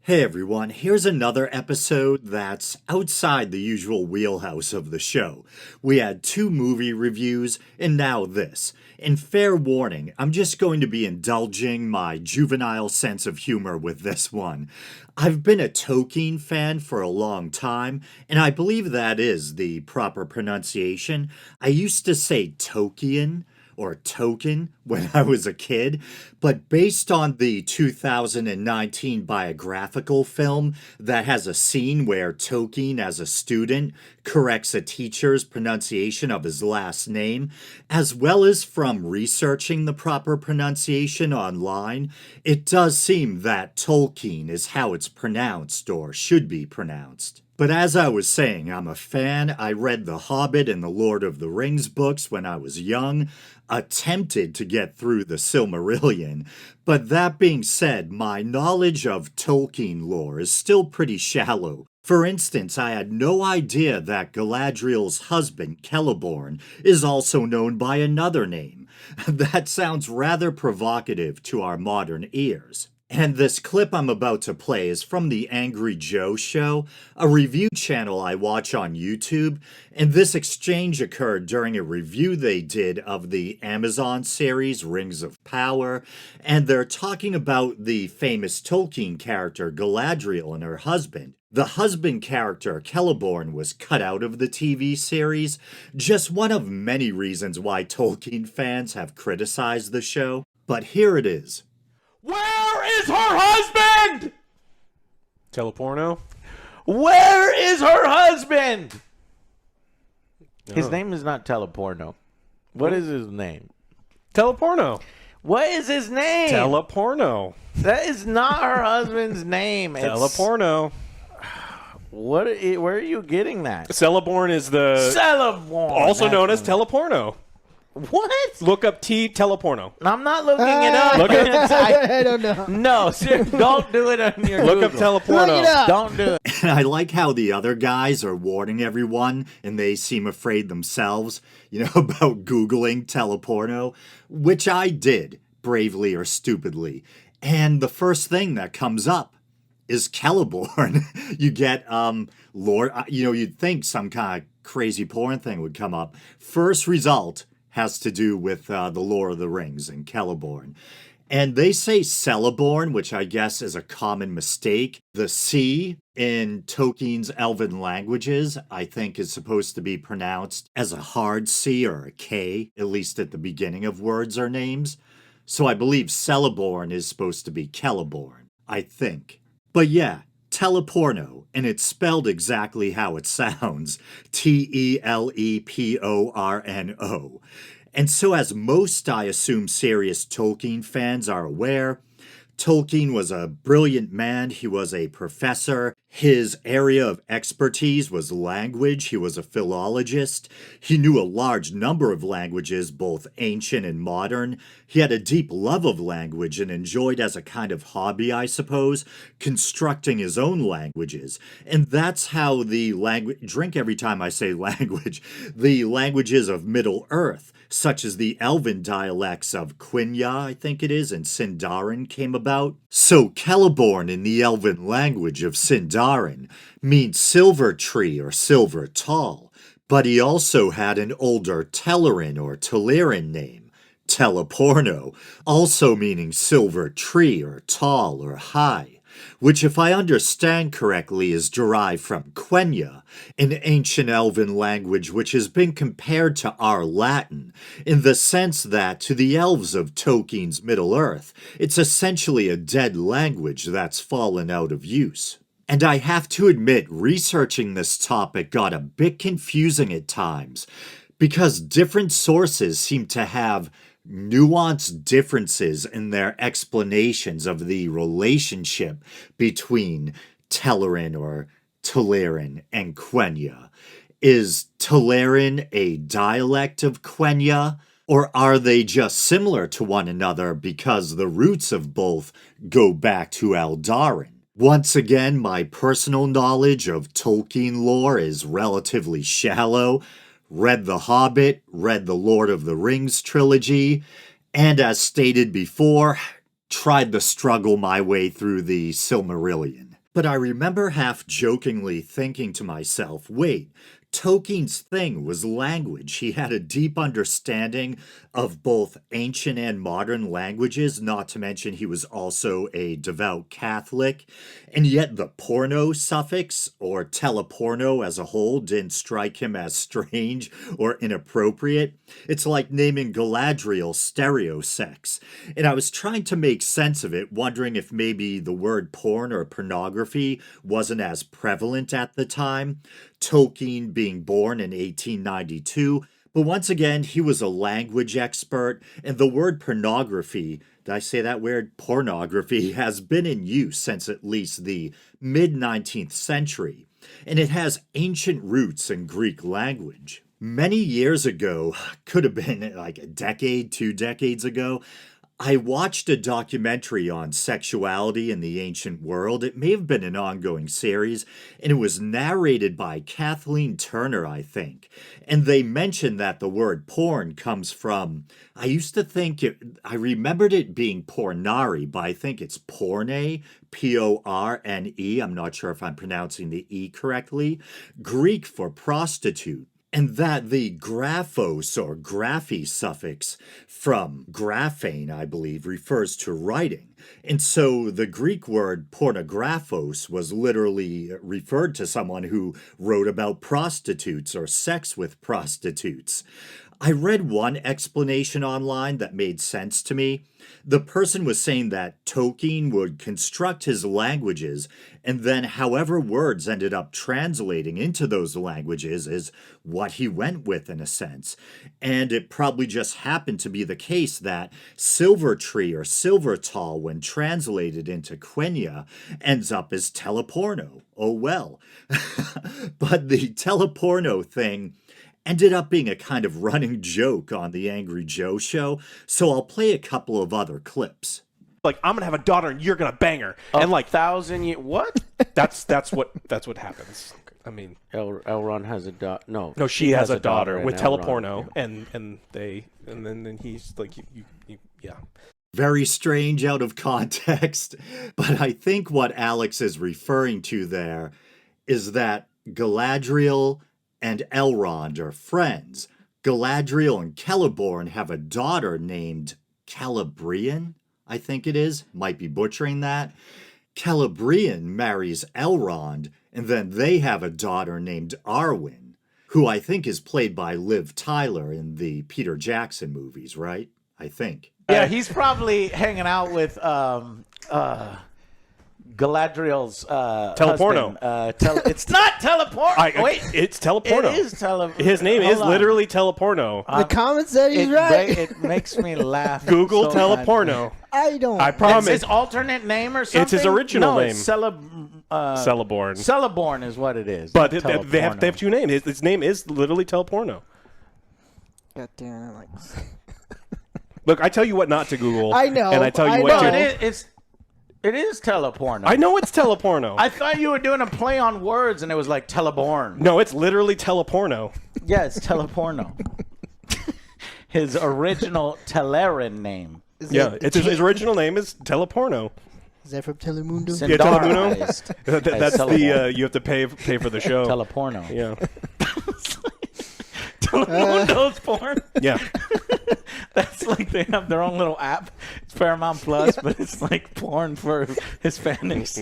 Hey everyone, here's another episode that's outside the usual wheelhouse of the show. We had 2 movie reviews, and now this. And fair warning, I'm just going to be indulging my juvenile sense of humor with this one. I've been a Tolkien fan for a long time, and I believe that is the proper pronunciation. I used to say Tolkien or token when I was a kid, but based on the 2019 biographical film that has a scene where Tolkien, as a student, corrects a teacher's pronunciation of his last name, as well as from researching the proper pronunciation online, it does seem that Tolkien is how it's pronounced or should be pronounced. But as I was saying, I'm a fan. I read The Hobbit and The Lord of the Rings books when I was young, attempted to get through the Silmarillion. But that being said, my knowledge of Tolkien lore is still pretty shallow. For instance, I had no idea that Galadriel's husband, Celeborn, is also known by another name. That sounds rather provocative to our modern ears. And this clip I'm about to play is from the Angry Joe Show, a review channel I watch on YouTube, and this exchange occurred during a review they did of the Amazon series Rings of Power, and they're talking about the famous Tolkien character Galadriel and her husband. The husband character, Celeborn, was cut out of the TV series, just one of many reasons why Tolkien fans have criticized the show, but here it is. Where is her husband? Teleporno? Where is her husband? His Oh. name is not Teleporno. What is his name? Teleporno. What is his name? Teleporno. That is not her husband's name. It's- Teleporno. Where are you getting that? Celeborn is the Celeborn. also known as That's- Teleporno. What? Look up Teleporno. I'm not looking it up. Look I don't know. No, seriously, don't do it on your Look up Google. Teleporno. Look it up. Don't do it. And I like how the other guys are warning everyone and they seem afraid themselves, about Googling Teleporno, which I did, bravely or stupidly. And the first thing that comes up is Celeborn. You get, Lord, you'd think some kind of crazy porn thing would come up. First result has to do with the Lord of the Rings and Celeborn. And they say Celeborn, which I guess is a common mistake. The C in Tolkien's Elven languages, I think, is supposed to be pronounced as a hard C or a K, at least at the beginning of words or names. So I believe Celeborn is supposed to be Celeborn, I think. But yeah, Teleporno, and it's spelled exactly how it sounds, Teleporno. And so as most, I assume, serious Tolkien fans are aware, Tolkien was a brilliant man. He was a professor. His area of expertise was language. He was a philologist. He knew a large number of languages, both ancient and modern. He had a deep love of language and enjoyed as a kind of hobby, I suppose, constructing his own languages. And that's how the drink every time I say language, the languages of Middle-earth, such as the Elven dialects of Quenya, I think it is, and Sindarin came about. So Celeborn in the Elven language of Sindarin means silver tree or silver tall, but he also had an older Telerin or Telerin name, Teleporno, also meaning silver tree or tall or high, which if I understand correctly is derived from Quenya, an ancient Elven language which has been compared to our Latin, in the sense that to the elves of Tolkien's Middle-earth, it's essentially a dead language that's fallen out of use. And I have to admit, researching this topic got a bit confusing at times, because different sources seem to have nuanced differences in their explanations of the relationship between Telerin or Telerin and Quenya. Is Telerin a dialect of Quenya, or are they just similar to one another because the roots of both go back to Eldarin? Once again, my personal knowledge of Tolkien lore is relatively shallow. Read The Hobbit, read the Lord of the Rings trilogy, and as stated before, tried to struggle my way through the Silmarillion. But I remember half jokingly thinking to myself, wait, Tolkien's thing was language. He had a deep understanding of both ancient and modern languages, not to mention he was also a devout Catholic. And yet the porno suffix, or teleporno as a whole, didn't strike him as strange or inappropriate. It's like naming Galadriel stereosex. And I was trying to make sense of it, wondering if maybe the word porn or pornography wasn't as prevalent at the time. Tolkien being born in 1892, but once again, he was a language expert, and the word pornography, did I say that weird? Pornography has been in use since at least the mid-19th century, and it has ancient roots in Greek language. Many years ago, could have been like a decade, 2 decades ago, I watched a documentary on sexuality in the ancient world. It may have been an ongoing series, and it was narrated by Kathleen Turner, I think. And they mentioned that the word porn comes from, I used to think I remembered it being pornari, but I think it's porne, Porne. I'm not sure if I'm pronouncing the E correctly. Greek for prostitute. And that the graphos or graphy suffix from graphane, I believe, refers to writing. And so the Greek word pornographos was literally referred to someone who wrote about prostitutes or sex with prostitutes. I read one explanation online that made sense to me. The person was saying that Tolkien would construct his languages, and then however words ended up translating into those languages is what he went with in a sense. And it probably just happened to be the case that silver tree or silver tall, when translated into Quenya, ends up as teleporno. Oh well. But the teleporno thing ended up being a kind of running joke on the Angry Joe show, so I'll play a couple of other clips. Like, I'm gonna have a daughter and you're gonna bang her, and like 1,000 years. What? that's what happens. I mean, Elrond has a daughter. No, she has a daughter with and Elrond, Teleporno, yeah. and then he's like, yeah. Very strange out of context, but I think what Alex is referring to there is that Galadriel and Elrond are friends. Galadriel and Celeborn have a daughter named Celebrian, I think it is. Might be butchering that. Celebrian marries Elrond, and then they have a daughter named Arwen, who I think is played by Liv Tyler in the Peter Jackson movies, right? I think. Yeah, he's probably hanging out with Galadriel's Teleporno. husband. It's not Teleporno. Wait, it's Teleporno. it is Teleporno. His name is literally Teleporno. The comment said he's right. It makes me laugh. Google so Teleporno. much. I don't. I promise. It's his alternate name or something? It's his original name. It's Celeborn. Celeborn is what it is. But not they have Teleporno. 2 names. His name is literally Teleporno. God damn it! Like, Look, I tell you what not to Google. I know, And I tell you I what know. to. It is Teleporno. I know it's Teleporno. I thought you were doing a play on words, and it was like Teleborn. No, it's literally Teleporno. Yeah, it's Teleporno. His original Telerin name. His original name is Teleporno. Is that from Telemundo? Yeah, Telemundo. Sindarized That's as Teleborn. you have to pay for the show. Teleporno. Yeah. Telemundo's porn. Yeah. That's like they have their own little app. It's Paramount Plus, but it's like porn for Hispanics.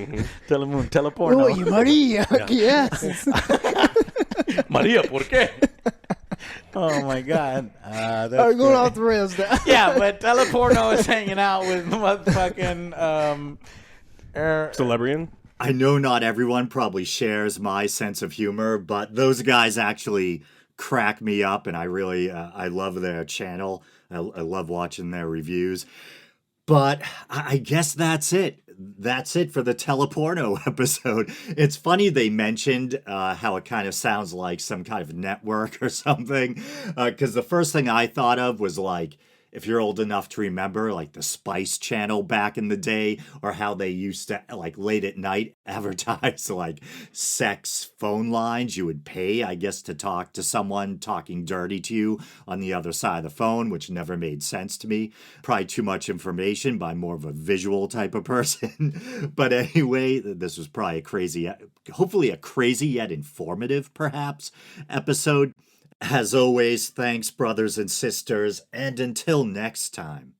Teleporno. Oh, you Maria. Yes. Maria, ¿por qué? Oh my God. That's Are going great. off the rails now. Yeah, but Teleporno is hanging out with motherfucking Celebrian. I know not everyone probably shares my sense of humor, but those guys actually crack me up, and I really I love their channel. I love watching their reviews. But I guess that's it. That's it for the Teleporno episode. It's funny they mentioned how it kind of sounds like some kind of network or something, because the first thing I thought of was like, If you're old enough to remember, like the Spice Channel back in the day, or how they used to, like late at night, advertise like sex phone lines. You would pay, I guess, to talk to someone talking dirty to you on the other side of the phone, which never made sense to me. Probably too much information by more of a visual type of person. But anyway, this was probably hopefully a crazy yet informative, perhaps, episode. As always, thanks, brothers and sisters, and until next time.